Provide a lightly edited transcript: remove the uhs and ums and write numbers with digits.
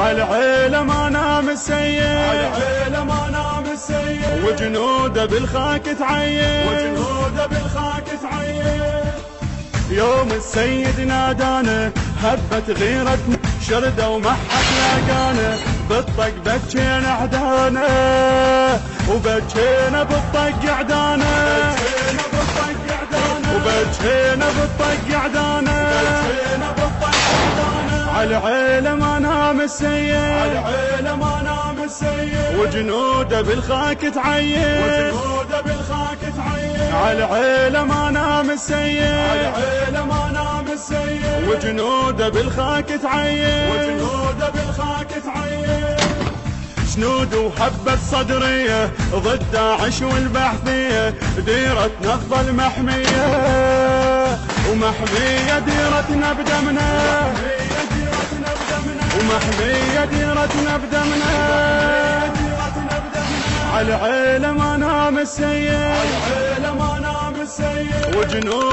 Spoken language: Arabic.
عالعيلة ما نام السيد، عالعيلة ما نام السيد، وجنوده بالخاك تعين، وجنوده بالخاك تعين. يوم السيد نادانا هبت غيرتنا شردة ومحك لاقانا، بالطق بكينا عدانا وبكينا بالطق عدانا، بكينا بالطق عدانا، وبكينا بالطق عدانا، بكينا بالطق عدانا. عالعيلة ما نام السيد، عالعيلة ما نام السيد، وجنوده بالخاك تعين، وجنوده بالخاك تعين. عالعيلة ما نام السيد، عالعيلة ما نام السيد، وجنوده بالخاك تعين، وجنوده بالخاك تعين. جنود وحبة صدرية ضد داعش والبعثية، ديرة نهض المحمية ومحمية ديرتنا بدمنا، هي ديرتنا بدمنا، ومحمية ديرتنا بدمنا، ديرتنا بدمنا. عالعيلة ما نام السيد، عالعيلة ما نام السيد، وجنود